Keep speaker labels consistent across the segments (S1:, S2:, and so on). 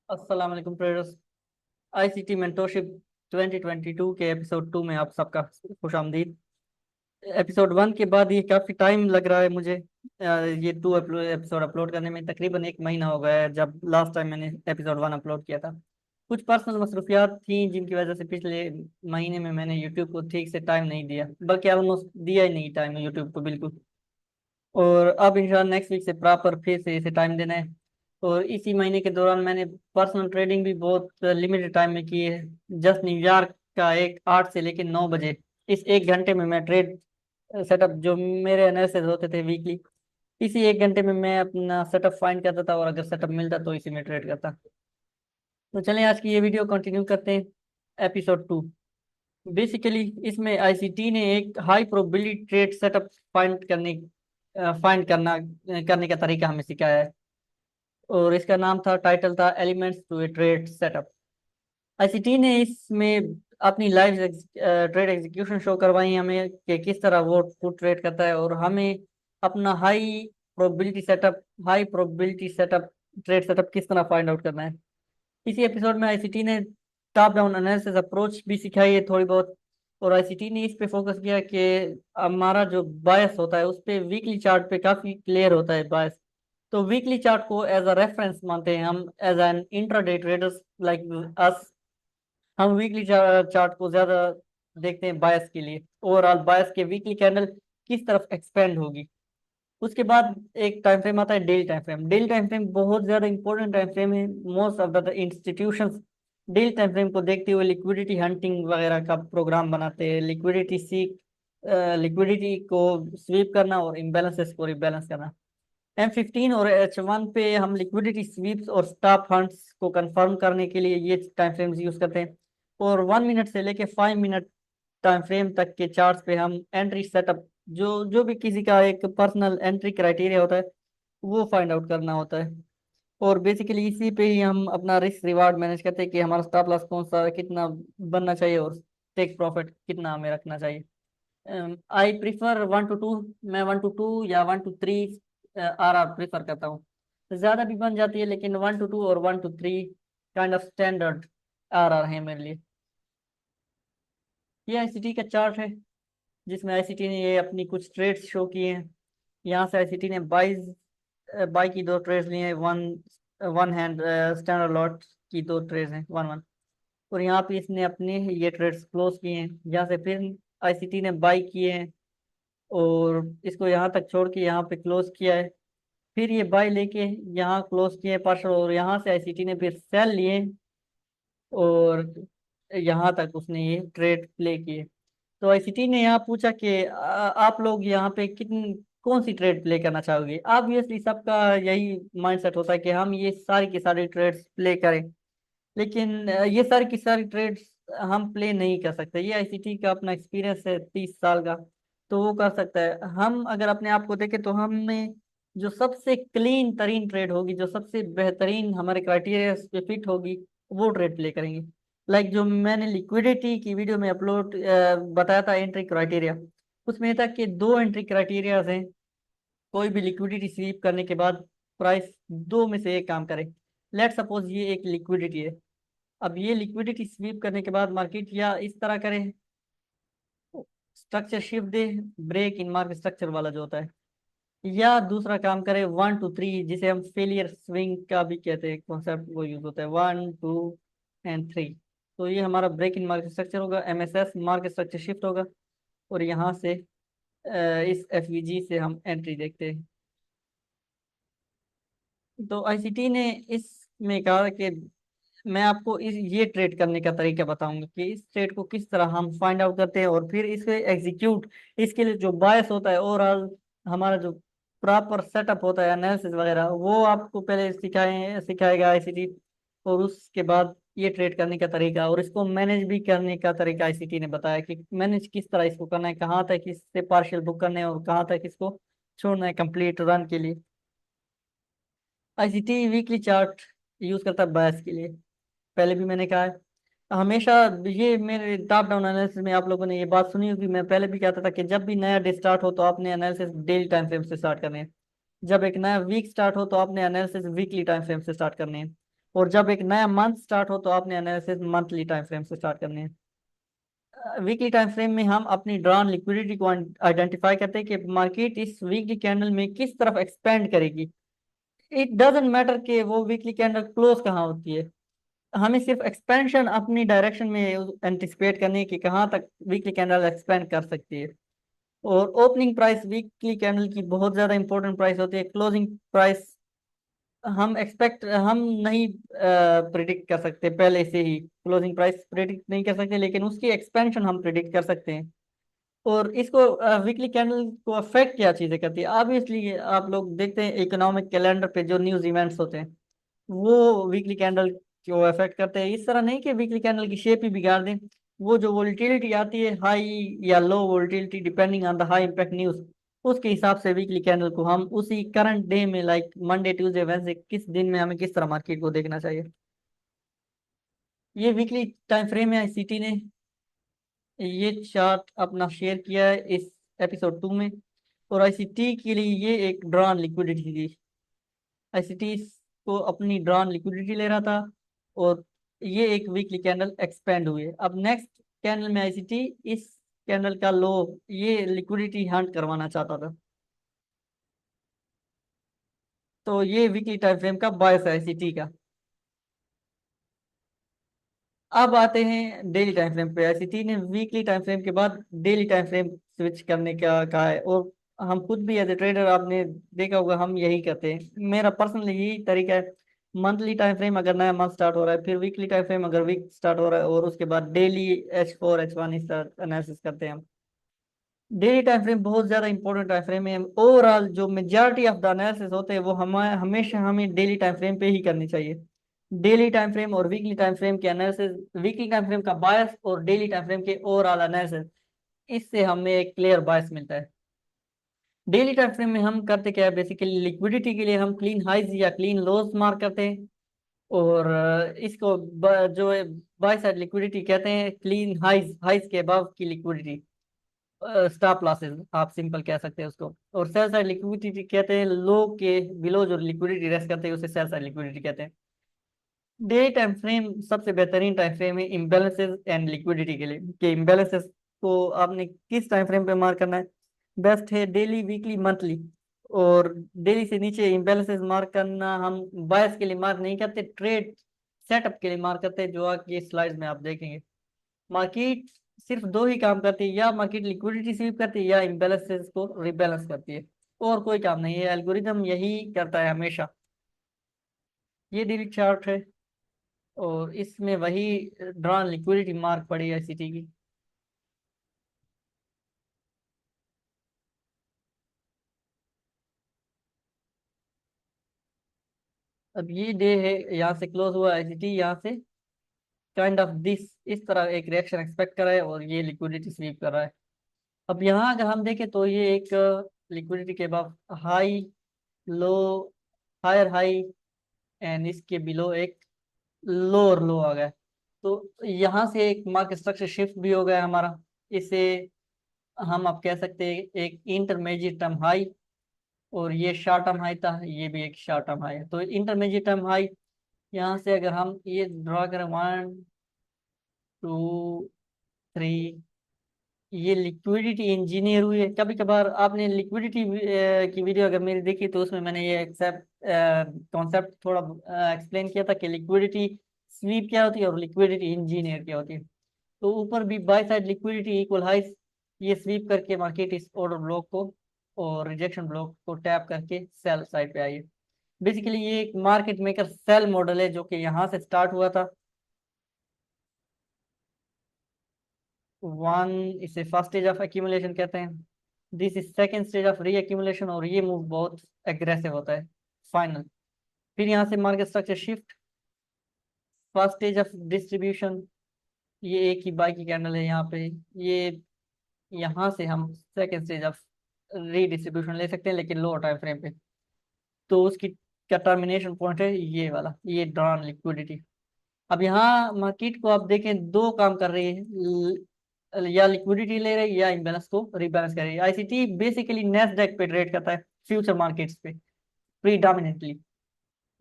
S1: अस्सलाम वालेकुम traders. ICT mentorship 2022 के एपिसोड 2 में आप सबका खुश आमदीद। एपिसोड 1 के बाद ये काफ़ी टाइम लग रहा है मुझे। ये 2 एपिसोड अपलोड करने में तकरीबन एक महीना हो गया है जब लास्ट टाइम मैंने एपिसोड 1 अपलोड किया था। कुछ पर्सनल मसरूफियात थी जिनकी वजह से पिछले महीने में मैंने यूट्यूब को ठीक से टाइम नहीं दिया, बल्कि ऑलमोस्ट दिया ही नहीं टाइम यूट्यूब को बिल्कुल। और अब इंशाल्लाह नेक्स्ट वीक से प्रॉपर फिर से इसे टाइम देना है। और इसी महीने के दौरान मैंने पर्सनल ट्रेडिंग भी बहुत लिमिटेड टाइम में की है। जस्ट न्यूयॉर्क का एक 8 से लेकर 9 बजे, इस एक घंटे में मैं ट्रेड सेटअप जो मेरे एनालिसिस होते थे वीकली, इसी एक घंटे में मैं अपना सेटअप फाइंड करता था और अगर सेटअप मिलता तो इसी में ट्रेड करता। तो चलें आज की ये वीडियो कंटिन्यू करते हैं। एपिसोड 2। बेसिकली इसमें आईसीटी ने एक high probability trade setup find करने का तरीका हमें सिखाया है। और इसका नाम था, टाइटल था elements to a trade setup. ICT ने इसमें अपनी लाइव ट्रेड एग्जीक्यूशन शो करवाई हमें कि किस तरह वो फुट ट्रेड करता है, और हमें अपना high probability setup trade setup किस तरह फाइंड आउट करना है। इसी एपिसोड में आईसीटी ने टॉप डाउन एनालिसिस अप्रोच भी सिखाई है थोड़ी बहुत। और आईसीटी ने इस पे फोकस किया कि हमारा जो बायस होता है उस पे वीकली चार्ट पे काफी क्लियर होता है बायस। तो वीकली चार्ट को एज अ रेफरेंस मानते हैं हम, as an intraday traders like us. हम वीकली चार्ट को ज्यादा देखते हैं बायस के लिए, ओवरऑल बायस के वीकली कैंडल किस तरफ एक्सपेंड होगी। उसके बाद एक टाइम फ्रेम आता है daily time frame. Daily time frame बहुत ज्यादा इंपॉर्टेंट टाइम फ्रेम है। Most of the institutions daily time frame को देखते हुए लिक्विडिटी हंटिंग वगैरह का प्रोग्राम बनाते हैं। लिक्विडिटी को स्वीप करना और इम्बेलेंसेस को रिबैलेंस करना। M15 और H1 पे हम लिक्विडिटी स्वीप्स और स्टॉप हंट्स को कंफर्म करने के लिए ये टाइम फ्रेम्स यूज करते हैं। और 1 मिनट से लेके 5 मिनट टाइम फ्रेम तक के चार्ट्स पे हम एंट्री सेटअप, जो जो भी किसी का एक पर्सनल एंट्री क्राइटेरिया होता है, वो फाइंड आउट करना होता है। और बेसिकली इसी पे ही हम अपना रिस्क रिवार्ड मैनेज करते हैं कि हमारा स्टॉप लॉस कौन सा कितना बनना चाहिए और टेक प्रॉफिट कितना हमें रखना चाहिए। I prefer 1 to 2। मैं 1 to 2 या 1 to 3 आर आर प्रिफर करता हूँ। ज्यादा भी बन जाती है लेकिन 1 to 2 और 1 to 3 kind of standard R R है मेरे लिए। ये आईसीटी का चार्ट है जिसमें आईसीटी ने ये अपनी कुछ ट्रेड्स शो किए हैं। यहाँ से आईसीटी ने बाई की 2 ट्रेड्स लिए हैं। One one hand standard lot की 2 ट्रेड्स हैं, वन वन। और यहाँ पे इसने अपने ये ट्रेड्स क्लोज किए हैं। यहाँ से फिर आईसीटी ने बाई किए हैं और इसको यहाँ तक छोड़ के यहाँ पे क्लोज किया है। फिर ये बाय लेके यहाँ क्लोज किए पार्शल, और यहाँ से आईसीटी ने फिर सेल लिए और यहाँ तक उसने ये ट्रेड प्ले किए। तो आईसीटी ने यहाँ पूछा कि आप लोग यहाँ पे कितनी कौन सी ट्रेड प्ले करना चाहोगे। ऑब्वियसली सबका यही माइंडसेट होता है कि हम ये सारी की सारी ट्रेड्स प्ले करें, लेकिन ये सारी की सारी ट्रेड्स हम प्ले नहीं कर सकते। ये आईसीटी का अपना एक्सपीरियंस है 30 साल का, तो वो कर सकता है। हम अगर अपने आप को देखें तो हमें जो सबसे क्लीन तरीन ट्रेड होगी, जो सबसे बेहतरीन हमारे क्राइटेरिया पे फिट होगी, वो ट्रेड प्ले करेंगे। लाइक जो मैंने लिक्विडिटी की वीडियो में अपलोड बताया था एंट्री क्राइटेरिया, उसमें था कि 2 एंट्री क्राइटेरियाज हैं। कोई भी लिक्विडिटी स्वीप करने के बाद प्राइस दो में से एक काम करे। लेट सपोज ये एक लिक्विडिटी है। अब ये लिक्विडिटी स्वीप करने के बाद मार्केट या इस तरह करे, स्ट्रक्चर शिफ्ट दे, ब्रेक इन मार्केट स्ट्रक्चर वाला जो होता है, या दूसरा काम करे 1 to 3, जिसे हम फेलियर स्विंग का भी कहते हैं कॉन्सेप्ट, वो यूज होता है 1 2 एंड 3। तो ये हमारा ब्रेक इन मार्केट स्ट्रक्चर होगा, एमएसएस मार्केट स्ट्रक्चर शिफ्ट होगा। और यहाँ से इस एफवीजी से हम एंट्री देखते हैं। तो आईसीटी ने इसमें कहा कि मैं आपको ये ट्रेड करने का तरीका बताऊंगा कि इस ट्रेड को किस तरह हम फाइंड आउट करते हैं और फिर इसे एग्जीक्यूट, इसके लिए जो बायस होता है ओवरऑल, हमारा जो प्रॉपर सेटअप होता है एनालिसिस वगैरह, वो आपको पहले सिखाएगा आईसीटी। और उसके बाद ये ट्रेड करने का तरीका और इसको मैनेज भी करने का तरीका आईसीटी ने बताया कि मैनेज किस तरह इसको करना है, कहाँ तक इससे पार्शियल बुक करने हैं और कहाँ तक इसको छोड़ना है कंप्लीट रन के लिए। आईसीटी वीकली चार्ट यूज करता है बायस के लिए, पहले भी मैंने कहा है हमेशा। ये मेरे टॉप डाउन एनालिसिस में आप लोगों ने ये बात सुनी होगी, मैं पहले भी कहता था कि जब भी नया डे स्टार्ट हो तो आपने एनालिसिस डेली टाइम फ्रेम से स्टार्ट करने हैं। जब एक नया वीक स्टार्ट हो तो आपने एनालिसिस वीकली टाइम फ्रेम से स्टार्ट करने हैं। और जब एक नया मंथ स्टार्ट हो तो आपने एनालिसिस मंथली टाइम फ्रेम से स्टार्ट करनी है। वीकली टाइम फ्रेम में हम अपनी ड्रॉन लिक्विडिटी को आइडेंटिफाई करते हैं कि मार्केट इस वीकली कैंडल में किस तरफ एक्सपेंड करेगी। इट डजेंट मैटर कि वो वीकली कैंडल क्लोज कहाँ होती है, हमें सिर्फ एक्सपेंशन अपनी डायरेक्शन में एंटिसिपेट करनी है कि कहाँ तक वीकली कैंडल एक्सपेंड कर सकती है। और ओपनिंग प्राइस वीकली कैंडल की बहुत ज़्यादा इंपॉर्टेंट प्राइस होती है। क्लोजिंग प्राइस हम नहीं प्रिडिक्ट कर सकते, पहले से ही क्लोजिंग प्राइस प्रिडिक्ट नहीं कर सकते, लेकिन उसकी एक्सपेंशन हम प्रिडिक्ट कर सकते हैं। और इसको वीकली कैंडल को अफेक्ट क्या चीज़ें करती है, ऑब्वियसली आप लोग देखते हैं इकोनॉमिक कैलेंडर पे जो न्यूज़ इवेंट्स होते हैं वो वीकली कैंडल को अफेक्ट करते हैं। इस तरह नहीं कि वीकली कैंडल की शेप ही बिगाड़ दें, वो जो वोलेटिलिटी आती है हाई या low volatility depending on the high impact news, उसके हिसाब से वीकली कैंडल को हम उसी करंट डे में लाइक मंडे ट्यूसडे वेडनेसडे किस दिन में हमें किस तरह मार्केट को देखना चाहिए। ये वीकली टाइम फ्रेम है, आईसीटी ने ये चार्ट अपना शेयर किया है इस एपिसोड 2 में। और आईसीटी के लिए ये एक ड्रॉन लिक्विडिटी थी। आईसीटी को अपनी ड्रॉन लिक्विडिटी ले रहा था और ये एक वीकली कैंडल एक्सपेंड हुई है। अब नेक्स्ट कैंडल में आईसीटी इस कैंडल का लो ये लिक्विडिटी हंट करवाना चाहता था। तो ये वीकली टाइम फ्रेम का बायस है आईसीटी का। अब आते हैं डेली टाइम फ्रेम पे। आईसीटी ने वीकली टाइम फ्रेम के बाद डेली टाइम फ्रेम स्विच करने का कहा है, और हम खुद भी एज ए ट्रेडर आपने देखा होगा हम यही करते हैं। मेरा पर्सनल यही तरीका है, मंथली टाइम फ्रेम अगर नया मंथ स्टार्ट हो रहा है, फिर वीकली टाइम फ्रेम अगर वीक स्टार्ट हो रहा है, और उसके बाद डेली H4 H1 इस तरह एनालिसिस करते हैं हम। डेली टाइम फ्रेम बहुत ज्यादा इंपॉर्टेंट टाइम फ्रेम है। ओवरऑल जो मेजॉरिटी ऑफ द एनालिसिस होते हैं वो हमेशा हमें डेली टाइम फ्रेम पे ही करनी चाहिए। डेली टाइम फ्रेम और वीकली टाइम फ्रेम के एनालिसिस, वीकली टाइम फ्रेम का बायस और डेली टाइम फ्रेम के ओवरऑल एनालिसिस, इससे हमें एक क्लियर बायस मिलता है। डेली टाइम फ्रेम में हम करते क्या है, बेसिकली लिक्विडिटी के लिए हम क्लीन हाइज या क्लीन लोज मार्क करते हैं। और इसको जो है बाय साइड लिक्विडिटी कहते हैं, क्लीन हाइज हाइज के अबव की लिक्विडिटी, स्टॉप लॉसेस आप सिंपल कह सकते हैं उसको। और सेल साइड लिक्विडिटी कहते हैं लो के बिलो जो लिक्विडिटी रेस्ट करते हैं उसे सेल साइड लिक्विडिटी कहते हैं। डे टाइम फ्रेम सबसे बेहतरीन टाइम फ्रेम है इम्बेलेंसेस एंड लिक्विडिटी के लिए, कि इम्बेलेंसेस को आपने किस टाइम फ्रेम पे मार्क करना है। बेस्ट है डेली वीकली मंथली। और डेली से नीचे इम्बेलेंसेस मार्क करना हम बायस के लिए मार्क नहीं करते, ट्रेड सेटअप के लिए मार्क करते हैं, जो आगे स्लाइड्स में आप देखेंगे। मार्केट सिर्फ दो ही काम करती है, या मार्केट लिक्विडिटी स्वीप करती है या इम्बेलेंसेस को रिबैलेंस करती है, और कोई काम नहीं है। एल्गोरिदम यही करता है हमेशा। ये डेली चार्ट है और इसमें वही ड्रॉन लिक्विडिटी मार्क पड़ी है सिटी की। अब ये डे है, यहाँ से क्लोज हुआ आईसीटी, यहाँ से काइंड ऑफ दिस इस तरह एक रिएक्शन एक्सपेक्ट कर रहा है और ये लिक्विडिटी स्वीप कर रहा है। अब यहाँ अगर हम देखें तो ये एक लिक्विडिटी के बाद high low, higher high, and इसके बिलो एक लोअर लो आ गया। तो यहाँ से एक मार्केट स्ट्रक्चर शिफ्ट भी हो गया हमारा। इसे हम अब कह सकते हैं एक इंटरमीडिएट टर्म हाई, और ये शॉर्ट टर्म हाई था, ये भी एक शॉर्ट टर्म हाई है। तो इंटरमीडिएट टर्म हाई यहाँ से अगर हम ये ड्रॉ करें 1 2 3, ये लिक्विडिटी इंजीनियर हुई है। कभी कभार आपने लिक्विडिटी की वीडियो अगर मेरी देखी तो उसमें मैंने ये एक्सेप्ट कॉन्सेप्ट थोड़ा एक्सप्लेन किया था कि लिक्विडिटी स्वीप क्या होती है और लिक्विडिटी इंजीनियर क्या होती है। तो ऊपर भी बाय साइड लिक्विडिटी इक्वल हाइस, ये स्वीप करके मार्केट इस ऑर्डर ब्लॉक को और रिजेक्शन ब्लॉक को टैप करके सेल साइड पे आई है। बेसिकली ये एक मार्केट मेकर सेल मॉडल है जो कि यहाँ से स्टार्ट हुआ था। वन, इसे फर्स्ट स्टेज ऑफ एक्यूमुलेशन कहते हैं। This is second stage of री एक्यूमुलेशन, और ये मूव बहुत एग्रेसिव होता है फाइनल। फिर यहाँ से market structure shift, first stage of distribution, ये एक ही बाई की कैंडल है यहाँ पे। ये यहाँ से हम सेकेंड स्टेज ऑफ रीडिस्ट्रीब्यूशन ले सकते हैं लेकिन लोअर टाइम फ्रेम पे। तो उसकी का टर्मिनेशन पॉइंट है ये वाला, ये ड्रॉन लिक्विडिटी। अब यहाँ मार्केट को आप देखें दो काम कर रही है, या लिक्विडिटी ले रही है या इम्बैलेंस को रिबैलेंस कर रही है। आईसीटी बेसिकली नेस्डैक पे ट्रेड करता है, फ्यूचर मार्केट्स पे प्रीडोमिनेंटली।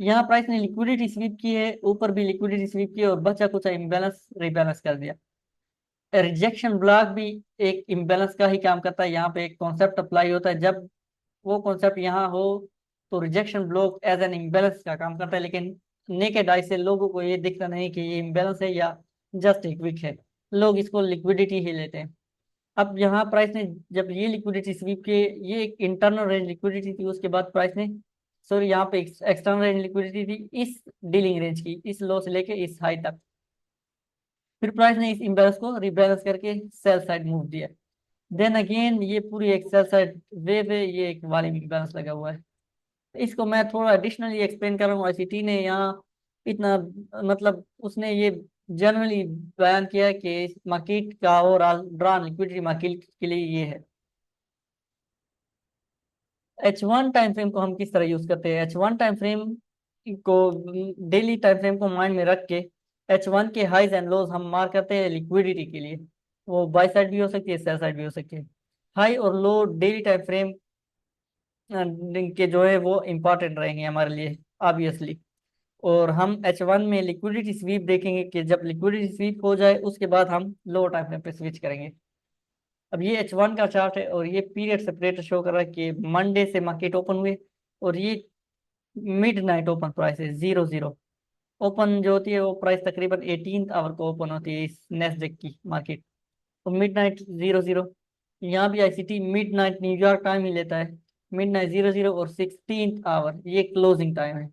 S1: यहाँ प्राइस ने लिक्विडिटी स्वीप की है, ऊपर भी लिक्विडिटी स्वीप की है, और बचा कुछ इम्बैलेंस रिबैलेंस कर दिया। रिजेक्शन ब्लॉक भी एक इम्बैलेंस का ही काम करता है। यहाँ पे एक कॉन्सेप्ट अप्लाई होता है, जब वो कॉन्सेप्ट यहाँ हो तो rejection block as an imbalance का काम करता है, लेकिन नेकेड आई से लोगों को ये दिखता नहीं कि ये इम्बैलेंस है या जस्ट एक वीक है, लोग इसको लिक्विडिटी ही लेते हैं। अब यहाँ प्राइस ने जब ये लिक्विडिटी स्वीप के, ये एक इंटरनल रेंज लिक्विडिटी थी, उसके बाद प्राइस ने, सॉरी यहाँ पे एक्सटर्नल रेंज लिक्विडिटी थी इस डीलिंग रेंज की, इस लो से लेके इस हाई तक। फिर प्राइस ने इस इम्बैलेंस को रिबैलेंस करके सेल साइड मूव दिया। देन अगेन ये पूरी एक सेल साइड वेव है, ये एक वॉल्यूम इम्बैलेंस लगा हुआ है। इसको मैं थोड़ा एडिशनली एक्सप्लेन कर रहा हूँ। आईसीटी ने यहाँ इतना, मतलब उसने ये जनरली बयान किया है कि मार्केट का ओवरऑल ड्रा लिक्विडिटी मार्केट के लिए ये है। H1 टाइम फ्रेम को हम किस तरह यूज करते हैं? H1 टाइम फ्रेम को, डेली टाइम फ्रेम को माइंड में रख के, H1 के हाइज एंड लोज हम मार्क करते हैं लिक्विडिटी के लिए। वो बाई साइड भी हो सकती है, सेल साइड भी हो सकती है। हाई और लो डेली टाइम फ्रेम के जो है वो इंपॉर्टेंट रहेंगे हमारे लिए ऑब्वियसली। और हम H1 में लिक्विडिटी स्वीप देखेंगे कि जब लिक्विडिटी स्वीप हो जाए उसके बाद हम लो टाइम फ्रेम पे स्विच करेंगे। अब ये H1 का चार्ट है, और ये पीरियड सेपरेटर शो कर रहा है कि मंडे से मार्केट ओपन हुए, और ये मिड नाइट ओपन प्राइस है 00। ओपन जो होती है वो प्राइस तकरीबन 18th आवर को ओपन होती है इस नेस्डेक की मार्केट। तो मिड नाइट 00, यहाँ भी ICT midnight New York time ही लेता है। मिड नाइट 00 और 16th आवर ये क्लोजिंग टाइम है।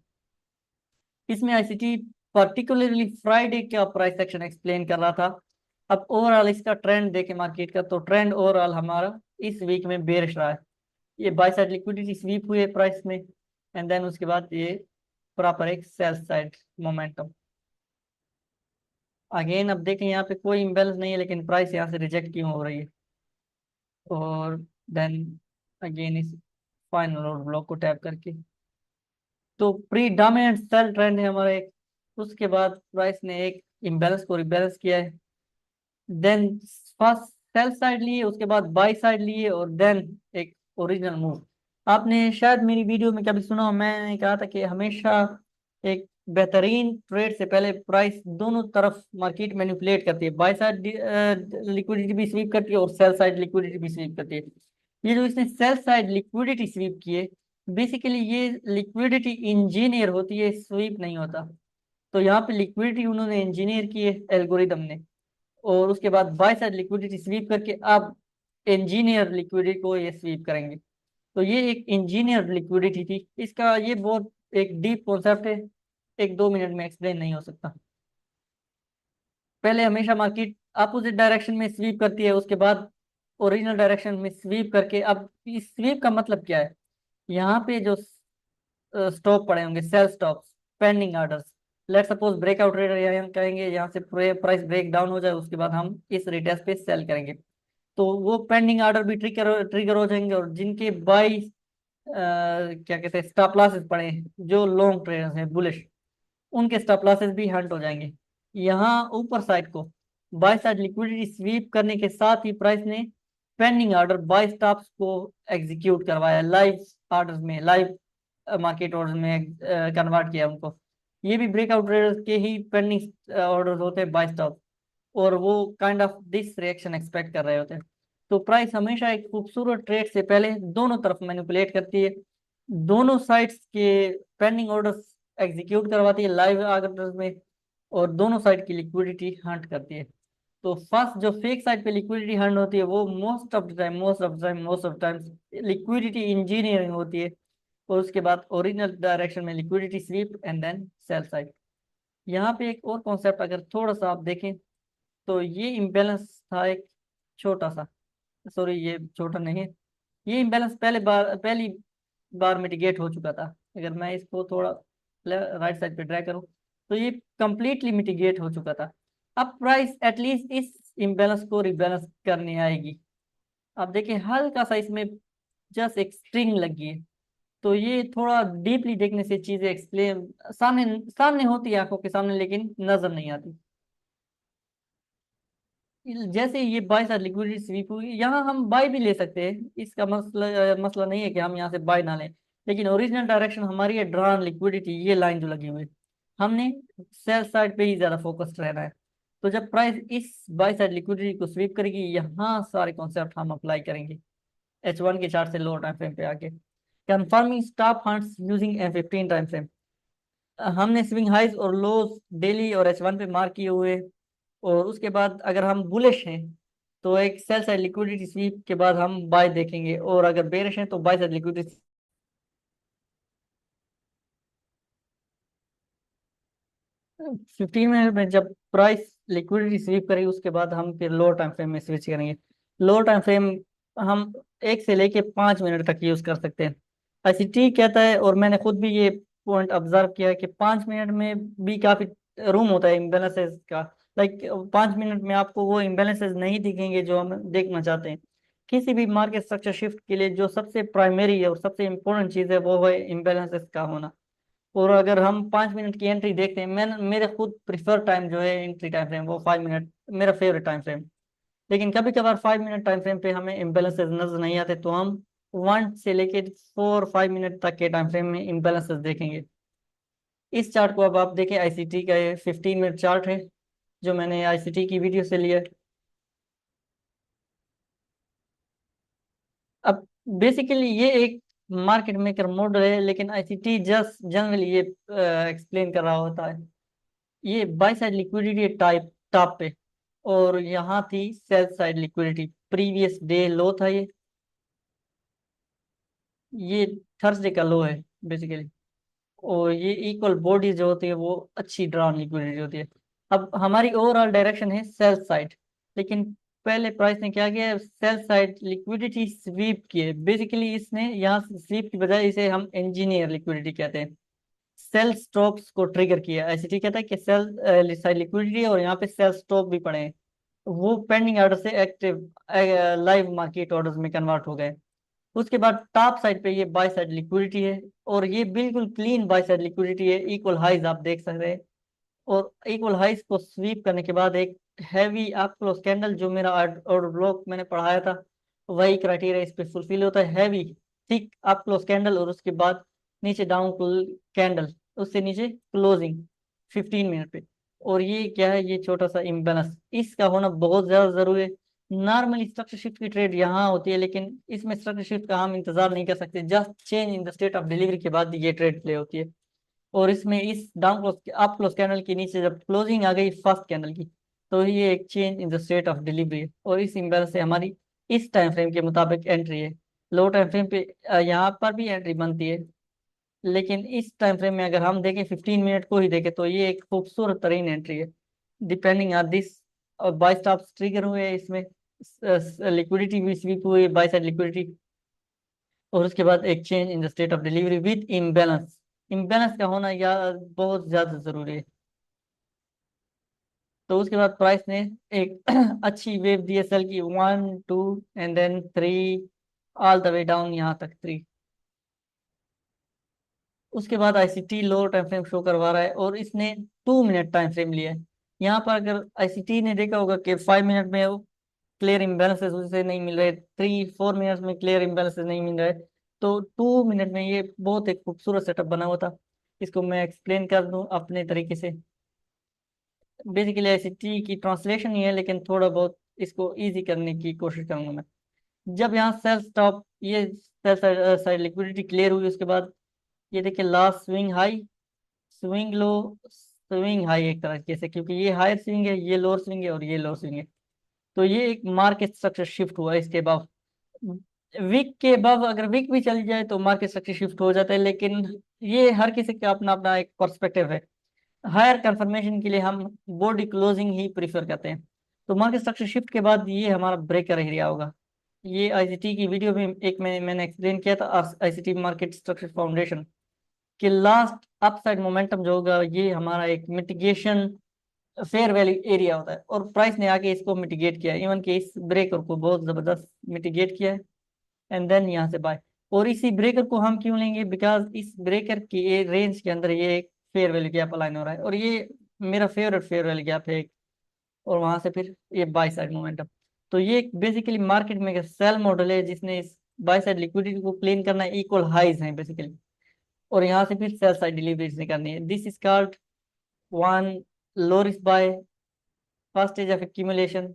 S1: इसमें आईसीटी पर्टिकुलरली फ्राइडे का प्राइस एक्शन एक्सप्लेन कर रहा था। अब ओवरऑल इसका ट्रेंड देखे मार्केट का, तो ट्रेंड ओवरऑल हमारा इस वीक में बेरिश रहा है। ये बाय साइड लिक्विडिटी स्वीप हुई है प्राइस में, एंड देन उसके बाद ये प्रॉपर एक सेल साइड मोमेंटम। अगेन अब देखें यहाँ पे कोई इम्बेलेंस नहीं है, लेकिन प्राइस यहाँ से रिजेक्ट क्यों हो रही है? और देन अगेन इस फाइनल और ब्लॉक को टैप करके, तो प्री डोमिनेंट सेल ट्रेंड है हमारा एक। उसके बाद प्राइस ने एक इम्बेलेंस को रिबैलेंस किया है। देन फर्स्ट सेल साइड लिए, उसके बाद बाई साइड लिए, और देन एक ओरिजिनल मूव। आपने शायद मेरी वीडियो में कभी सुना हो, मैंने कहा था कि हमेशा एक बेहतरीन ट्रेड से पहले प्राइस दोनों तरफ मार्केट मैनिपुलेट करती है, बाई साइड लिक्विडिटी भी स्वीप करती है और सेल साइड लिक्विडिटी भी स्वीप करती है। ये जो इसने सेल साइड लिक्विडिटी स्वीप की है, बेसिकली ये लिक्विडिटी इंजीनियर होती है, स्वीप नहीं होता। तो यहाँ पे लिक्विडिटी उन्होंने इंजीनियर की है एल्गोरिदम ने, और उसके बाद बाय साइड लिक्विडिटी स्वीप करके अब इंजीनियर लिक्विडिटी को ये स्वीप करेंगे। तो ये एक इंजीनियर लिक्विडिटी थी। इसका ये बहुत एक डीप कॉन्सेप्ट है, 1-2 मिनट में एक्सप्लेन नहीं हो सकता। पहले हमेशा मार्केट अपोजिट डायरेक्शन में स्वीप करती है, उसके बाद ओरिजिनल डायरेक्शन में स्वीप करके, अब इस स्वीप का मतलब क्या है? यहाँ पे जो स्टॉप पड़े होंगे, sell stops, pending orders, let suppose breakout rate यहाँ कहेंगे, यहाँ से प्राइस ब्रेक डाउन हो जाए, उसके बाद हम इस रिटेस्ट पे सेल करेंगे। तो वो पेंडिंग ऑर्डर भी ट्रिगर हो जाएंगे, और जिनके बाई क्या कहते हैं स्टॉप लॉसेस पड़े हैं, जो लॉन्ग ट्रेडर्स हैं बुलिश, उनके स्टॉप लॉसेस भी हंट हो जाएंगे। यहाँ ऊपर साइड को बाय साइड लिक्विडिटी स्वीप करने के साथ ही प्राइस ने पेंडिंग ऑर्डर बाय स्टॉप्स को एग्जीक्यूट करवाया, लाइव ऑर्डर्स में, लाइव मार्केट ऑर्डर में कन्वर्ट किया उनको। ये भी ब्रेकआउट ट्रेडर्स के ही पेंडिंग ऑर्डर्स होते हैं बाय स्टॉप, और वो kind of this reaction expect कर रहे होते हैं। तो प्राइस हमेशा एक खूबसूरत ट्रेड से पहले दोनों तरफ मैनिपुलेट करती है, दोनों साइड्स के पेंडिंग ऑर्डर्स एग्जीक्यूट करवाती है लाइव ऑर्डर्स में, और दोनों साइड की लिक्विडिटी हंट करती है। तो फर्स्ट जो फेक साइड पे लिक्विडिटी हंट होती है वो most of times liquidity engineering होती है, और उसके बाद ओरिजिनल डायरेक्शन में liquidity sweep and then sell side. यहाँ पे एक और कॉन्सेप्ट अगर थोड़ा सा आप देखें, तो ये इम्बैलेंस था एक छोटा सा, सॉरी ये छोटा नहीं है, ये इम्बैलेंस पहली बार मिटिगेट हो चुका था। अगर मैं इसको थोड़ा राइट साइड पे ड्रैग करूँ, तो ये कंप्लीटली मिटिगेट हो चुका था। अब प्राइस एटलीस्ट इस इम्बैलेंस को रिबैलेंस करने आएगी। अब देखिए हल्का सा इसमें जस्ट एक स्ट्रिंग लगी है, तो ये थोड़ा डीपली देखने से चीजें एक्सप्लेन सामने सामने होती है आंखों के सामने, लेकिन नजर नहीं आती। जैसे ये बाय साइड लिक्विडिटी स्वीप हुई, यहाँ हम बाय भी ले सकते हैं, इसका मसला मसला नहीं है कि हम यहाँ से बाय ना लें। लेकिन ओरिजिनल डायरेक्शन हमारी है ड्रॉन लिक्विडिटी, ये लाइन जो लगी हुई है, हमने सेल साइड पे ही ज्यादा फोकस्ड रहना है। तो जब प्राइस इस बाई साइड लिक्विडिटी को स्वीप करेगी, यहाँ सारे कॉन्सेप्ट हम अप्लाई करेंगे H1 के चार्ट से लोअर टाइम फ्रेम पे आके। Confirming stop hunts using M15 time frame, हमने स्विंग हाइज और लोज डेली और H1 पे मार्क किए हुए। और उसके बाद अगर हम बुलिश हैं तो एक सेल साइड लिक्विडिटी स्वीप के बाद हम बाय देखेंगे, और अगर बेरिश हैं तो बाय साइड लिक्विडिटी। 15 मिनट में जब प्राइस लिक्विडिटी स्वीप करेगी, उसके बाद हम फिर लोअर टाइम फ्रेम में स्विच करेंगे। लोअर टाइम फ्रेम हम 1 से लेके 5 मिनट तक यूज कर सकते हैं। आईसीटी कहता है, और मैंने खुद भी ये पॉइंट ऑब्जर्व किया है, कि 5 मिनट में भी काफी रूम होता है इम्बेलेंसेस का। लाइक 5 मिनट में आपको वो इम्बेलेंसेस नहीं दिखेंगे जो हम देखना चाहते हैं। किसी भी मार्केट स्ट्रक्चर शिफ्ट के लिए जो सबसे प्राइमरी है और सबसे इम्पोर्टेंट चीज़ है, वो है इम्बेलेंसेस का होना। और अगर हम 5 मिनट की एंट्री देखते हैं, मैं मेरे खुद प्रिफर टाइम जो है एंट्री टाइम फ्रेम वो 5 मिनट मेरा फेवरेट टाइम फ्रेम। लेकिन कभी कभार 5 मिनट टाइम फ्रेम पे हमें इम्बेलेंसेस नजर नहीं आते, तो हम 1 से लेके 4 5 मिनट तक के टाइम फ्रेम में इम्बेलेंसेस देखेंगे। इस चार्ट को अब आप देखें, आईसीटी का ये 15 मिनट चार्ट है जो मैंने आईसीटी की वीडियो से लिया है। अब बेसिकली ये एक मार्केट मेकर मॉडल है, लेकिन आईसीटी जस्ट जनरली ये एक्सप्लेन कर रहा होता है। ये by side liquidity type top पे, और यहाँ थी sell side liquidity, previous day लो था ये थर्सडे का लो है बेसिकली। और ये इक्वल बॉडी जो होती है वो अच्छी ड्रॉन लिक्विडिटी होती है। अब हमारी ओवरऑल डायरेक्शन है सेल साइड, लेकिन पहले प्राइस ने क्या किया, सेल साइड लिक्विडिटी स्वीप की है। बेसिकली इसने यहाँ स्वीप की बजाय इसे हम इंजीनियर लिक्विडिटी कहते हैं, सेल स्टॉप्स को ट्रिगर किया। ऐसे कहता है कि सेल साइड लिक्विडिटी और यहाँ पे सेल स्टॉप भी पड़े हैं, वो पेंडिंग ऑर्डर से एक्टिव लाइव मार्केट ऑर्डर्स में कन्वर्ट हो गए। उसके बाद टॉप साइड पे ये बाय साइड लिक्विडिटी है, और ये बिल्कुल क्लीन बाय साइड लिक्विडिटी है। इक्वल हाइज आप देख सकते हैं, और इक्वल हाइज को स्वीप करने के बाद एक हैवी अप क्लोज कैंडल, जो मेरा ऑर्डर ब्लॉक मैंने पढ़ाया था वही क्राइटेरिया इस पे फुलफिल होता है। Heavy thick up close candle, और उसके बाद नीचे डाउन कैंडल, उससे नीचे क्लोजिंग 15 मिनट पे। और ये क्या है, ये छोटा सा इम्बेलेंस, इसका होना बहुत ज्यादा जरूरी है। नॉर्मली स्ट्रक्चर शिफ्ट की ट्रेड यहाँ होती है, लेकिन इसमें स्ट्रक्चर शिफ्ट का हम इंतजार नहीं कर सकते, just change in the state of delivery के बाद ये ट्रेड प्ले होती है। और इसमें इस down close up close candle के नीचे जब क्लोजिंग आ गई फर्स्ट कैंडल की, तो ये एक change in the state of delivery है, और इस इम्बेलेंस से हमारी इस टाइम फ्रेम के मुताबिक एंट्री है। लो टाइम फ्रेम पे यहाँ पर भी एंट्री बनती है, लेकिन इस टाइम फ्रेम में अगर हम देखें 15 मिनट को ही देखें, तो ये एक खूबसूरत तरीन एंट्री है। डिपेंडिंग ऑन दिस, और बाय स्टॉप्स ट्रिगर हुए हैं इसमें, लिक्विडिटी भी स्वीप हुई है बाय साइड लिक्विडिटी। और उसके बाद एक change in the state of delivery with imbalance. Imbalance का होना यार बहुत ज्यादा जरूरी है। तो उसके बाद प्राइस ने एक अच्छी वेव दी है सेल की, 1 2 and then 3, all the way down यहाँ तक 3। उसके बाद ICT low time frame show करवा रहा है, और इसने 2 मिनट टाइम फ्रेम लिया है। यहाँ पर अगर आईसीटी ने देखा होगा कि 5 मिनट में क्लियर इम्बैलेंसेस उसे नहीं मिल रहे, 3 4 मिनट्स में क्लियर इम्बैलेंसेस नहीं मिल रहे, तो 2 मिनट में ये बहुत एक खूबसूरत सेटअप बना हुआ था। इसको मैं एक्सप्लेन कर दूं अपने तरीके से। बेसिकली आईसीटी की ट्रांसलेशन ही है, लेकिन थोड़ा बहुत इसको इजी करने की कोशिश करूंगा मैं। जब यहाँ सेल स्टॉप, ये सेल साइड लिक्विडिटी क्लियर हुई, उसके बाद ये देखिए last swing high, swing low, swing high एक तरीके से, क्योंकि ये हायर स्विंग है, ये लोअर स्विंग है, और ये लोअर स्विंग है। तो ये एक मार्केट स्ट्रक्चर शिफ्ट हुआ इसके बाद। वीक के अब अगर वीक भी चली जाए तो मार्केट स्ट्रक्चर शिफ्ट हो जाता है, लेकिन ये हर किसी का अपना अपना एक पर्सपेक्टिव है। हायर कंफर्मेशन के लिए हम बॉडी क्लोजिंग ही प्रीफर करते हैं। तो मार्केट स्ट्रक्चर शिफ्ट के बाद ये हमारा ब्रेकर एरिया होगा। ये आईसीटी की वीडियो में एक मैंने एक्सप्लेन किया था, आईसीटी मार्केट स्ट्रक्चर फाउंडेशन, कि लास्ट अपसाइड मोमेंटम जो होगा ये हमारा एक मिटिगेशन फेयर वैल्यू एरिया होता है, और प्राइस ने आके इसको मिटिगेट किया है, इवन कि इस ब्रेकर को बहुत जबरदस्त मिटिगेट किया है। एंड देन यहाँ से बाय। और इसी ब्रेकर को हम क्यों लेंगे, बिकॉज इस ब्रेकर की रेंज के अंदर ये एक फेयर वैल्यू गैप अलाइन हो रहा है, और ये मेरा फेवरेट फेयर वैल्यू गैप है एक। और वहां से फिर ये बाय साइड मोमेंटम। तो ये बेसिकली मार्केट में सेल मॉडल है, जिसने इस बाय साइड लिक्विडिटी को क्लीन करना है, इक्वल हाइज है बेसिकली, और यहाँ से फिर सेल साइड डिलीवरीज निकालनी है। This is called one low risk buy, first stage of accumulation.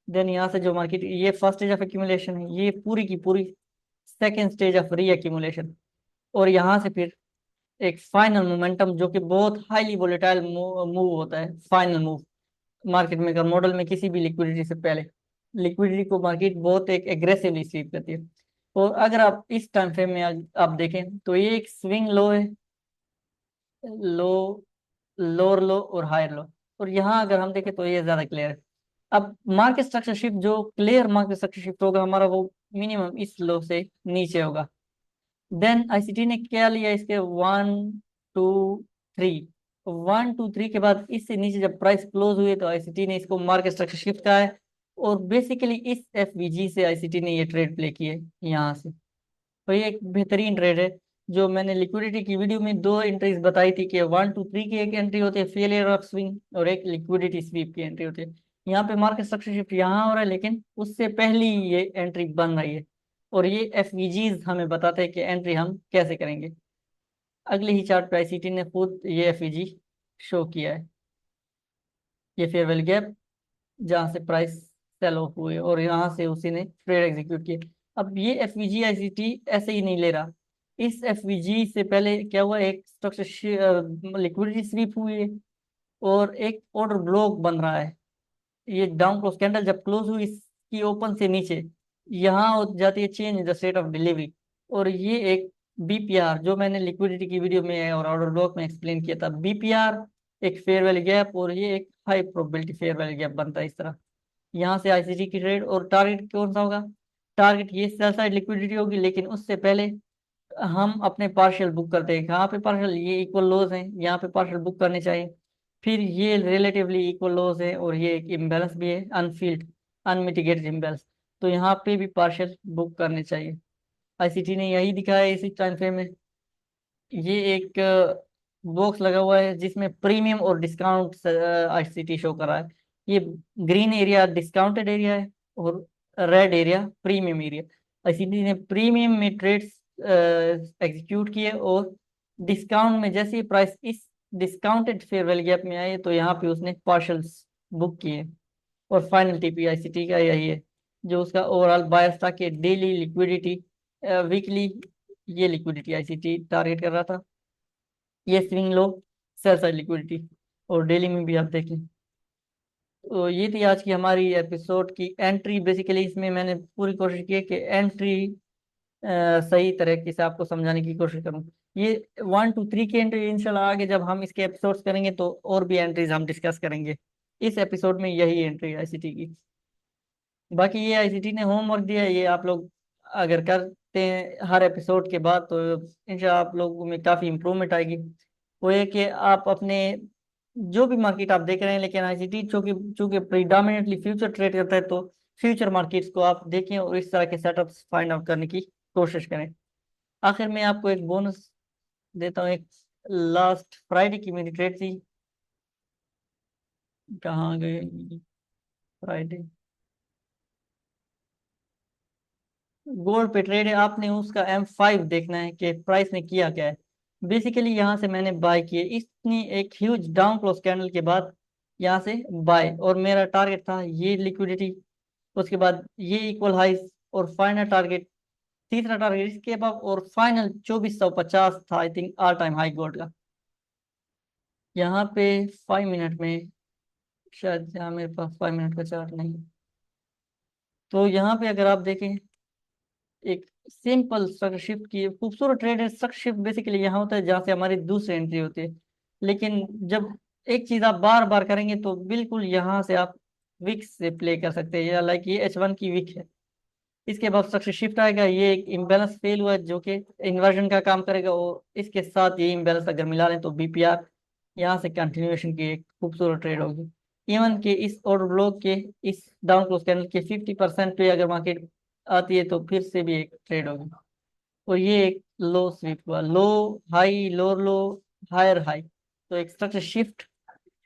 S1: Then यहाँ से जो मार्केट, ये फर्स्ट स्टेज ऑफ एक्यूमुलेशन है, ये पूरी की पूरी सेकेंड स्टेज ऑफ री एक्यूमुलेशन। और यहाँ से फिर एक फाइनल मोमेंटम जो कि बहुत हाईली वोलेटाइल मूव होता है, फाइनल मूव मार्केट में का मॉडल में किसी भी लिक्विडिटी से पहले। लिक्विडिटी को मार्केट बहुत एक एग्रेसिवली स्वीप करती है। और अगर आप इस टाइम फ्रेम में आप देखें तो ये एक स्विंग लो है, लो, लोअर लो और हायर लो। और यहाँ अगर हम देखें तो ये ज्यादा क्लियर है। अब मार्केट स्ट्रक्चर शिफ्ट, जो क्लियर मार्केट स्ट्रक्चर शिफ्ट होगा हमारा, वो मिनिमम इस लो से नीचे होगा। देन आईसीटी ने क्या लिया, इसके 1 2 3, 1 2 3 के बाद इससे नीचे जब प्राइस क्लोज हुई तो आईसीटी ने इसको मार्केट स्ट्रक्चर शिफ्ट कहा है। और बेसिकली इस एफवीजी से आईसीटी ने ये ट्रेड प्ले की है यहाँ से। तो ये एक बेहतरीन ट्रेड है। जो मैंने लिक्विडिटी की वीडियो में दो एंट्रीज बताई थी कि 1 2 3 की एक एंट्री होती है फेलियर ऑफ स्विंग, और एक लिक्विडिटी स्वीप की एंट्री होती है। यहाँ पे मार्केट स्ट्रक्चर शिफ्ट यहाँ हो रहा है, लेकिन उससे पहले ही ये एंट्री बन रही है। और ये एफवीजीज हमें बताते हैं कि एंट्री हम कैसे करेंगे। अगले ही चार्ट पे आईसीटी ने खुद ये एफवीजी शो किया है। ये फेयर वैल्यू गैप जहाँ से प्राइस सेल ऑफ हुए और यहाँ से उसी ने ट्रेड एग्जीक्यूट किया। अब ये एफवीजी आईसीटी ऐसे ही नहीं ले रहा। इस एफवीजी से पहले क्या हुआ, एक स्ट्रक्चर लिक्विडिटी स्वीप हुई है और एक ऑर्डर ब्लॉक बन रहा है। ये डाउन क्लोज कैंडल जब क्लोज हुई इसकी ओपन से नीचे, यहाँ हो जाती है change in the state of delivery. और ये एक बीपीआर, जो मैंने लिक्विडिटी की वीडियो में और ऑर्डर ब्लॉक में एक्सप्लेन किया था, बीपीआर एक फेयर वैल्यू गैप और ये एक high probability fair value gap बनता है इस तरह। यहाँ से आईसीटी की ट्रेड, और टारगेट कौन सा होगा, टारगेट ये सेल साइड लिक्विडिटी होगी, लेकिन उससे पहले हम अपने पार्शियल बुक करते हैं। कहाँ पे पार्शियल, ये इक्वल लॉस हैं, यहाँ पे पार्शियल बुक करने चाहिए। फिर ये रिलेटिवली इक्वल लॉस है और ये एक इम्बैलेंस भी है, अनफील्ड अनमिटिगेटेड इम्बैलेंस, तो यहाँ पे भी पार्शियल बुक करने चाहिए। आईसीटी ने यही दिखाया है इसी टाइम फ्रेम में। ये एक बॉक्स लगा हुआ है जिसमें प्रीमियम और डिस्काउंट आईसीटी शो कर रहा है। ये ग्रीन एरिया डिस्काउंटेड एरिया है और red area premium area. ICT ने प्रीमियम में ट्रेड्स एग्जीक्यूट किए, और डिस्काउंट में जैसे ही प्राइस इस डिस्काउंटेड फेयर वैल्यू गैप में आए तो यहाँ पे उसने पार्शल्स बुक किए। और फाइनल टीपी आईसीटी का यही है, जो उसका ओवरऑल बायस था कि डेली लिक्विडिटी, वीकली ये लिक्विडिटी आईसीटी टारगेट कर रहा था। ये swing low, sell side liquidity, और डेली में भी आप देखें। तो ये थी आज की हमारी एपिसोड की एंट्री। बेसिकली इसमें मैंने पूरी कोशिश की है कि एंट्री सही तरीके से आपको समझाने की कोशिश करूँ। ये 1 2 3 की एंट्री इंशाल्लाह आगे जब हम इसके एपिसोड्स करेंगे तो और भी एंट्रीज हम डिस्कस करेंगे। इस एपिसोड में यही एंट्री है आईसीटी की। बाकी ये आईसीटी ने होमवर्क दिया है, ये आप लोग अगर करते हैं हर एपिसोड के बाद तो इंशाल्लाह आप लोगों में काफ़ी इंप्रूवमेंट आएगी। वो है कि आप अपने जो भी मार्केट आप देख रहे हैं, लेकिन आईसीटी चूंकि चूंकि प्रीडोमिनेटली फ्यूचर ट्रेड करता है, तो फ्यूचर मार्केट्स को आप देखें और इस तरह के सेटअप्स फाइंड आउट करने की कोशिश करें। आखिर में आपको एक बोनस देता हूँ। एक लास्ट फ्राइडे की मेरी ट्रेड थी, कहाँ गई फ्राइडे, गोल्ड पे ट्रेड है। आपने उसका M5 देखना है कि प्राइस ने किया क्या है। बेसिकली यहाँ से मैंने बाय किए, इतनी एक ह्यूज डाउन क्लोज कैंडल के बाद यहाँ से बाय, और मेरा टारगेट था ये लिक्विडिटी, उसके बाद ये इक्वल हाइस, और फाइनल टारगेट, तीसरा टारगेट इसके बाद, और फाइनल 2450 था I think all time high gold का। यहाँ पे 5 मिनट में, शायद यहाँ मेरे पास 5 मिनट का चार्ट नहीं है। तो यहाँ पे अगर आप देखें, एक सिंपल स्ट्रक्चर शिफ्ट की खूबसूरत ट्रेड है। स्ट्रक्चर शिफ्ट बेसिकली यहाँ होता है जहाँ से हमारी दूसरी एंट्री होती है। लेकिन जब एक चीज आप बार बार करेंगे तो बिल्कुल यहाँ से आप विक से प्ले कर सकते हैं, या लाइक ये H1 की विक है। इसके बाद स्ट्रक्चर शिफ्ट आएगा, ये एक इम्बैलेंस फेल हुआ है जो कि इन्वर्जन का काम करेगा, और इसके साथ ये इम्बैलेंस अगर मिला लें तो बीपीआर यहाँ से कंटिन्यूएशन की एक खूबसूरत ट्रेड होगी। इवन के इस ऑर्डर ब्लॉक के इस डाउन क्लोज कैंडल के 50% पे अगर मार्केट आती है तो फिर से भी एक ट्रेड होगी। और ये एक लो स्वीप हुआ, लो हाई, लो लो, हायर हाई, तो एक स्ट्रक्चर शिफ्ट।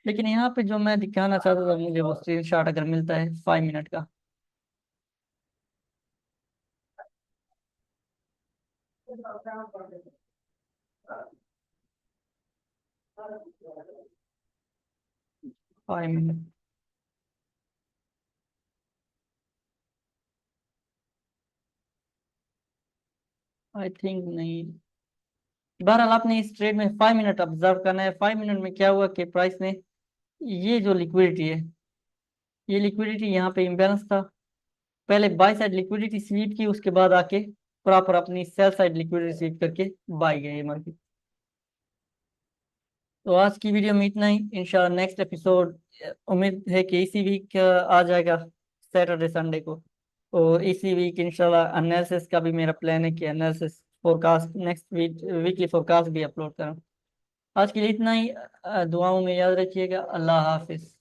S1: लेकिन यहाँ पे जो मैं दिखाना चाहता था, मुझे वो स्क्रीन शॉट अगर मिलता है 5 मिनट का। 5 मिनट। आई थिंक नहीं। बहरहाल आपने इस ट्रेड में 5 मिनट ऑब्जर्व करना है। 5 मिनट में क्या हुआ कि प्राइस ने ये जो लिक्विडिटी है, ये लिक्विडिटी यहाँ पे इम्बेलेंस था, पहले बाई साइड लिक्विडिटी स्वीप की, उसके बाद आके प्रॉपर अपनी सेल साइड लिक्विडिटी स्वीप करके बाई गए मार्केट। तो आज की वीडियो में इतना ही। इंशाल्लाह नेक्स्ट एपिसोड उम्मीद है कि इसी वीक आ जाएगा, सैटरडे संडे को। और इसी वीक इंशाल्लाह एनालिसिस का भी मेरा प्लान है कि analysis forecast next week weekly forecast भी अपलोड करूँ। आज के लिए इतना ही। दुआओं में याद रखिएगा। अल्लाह हाफिज।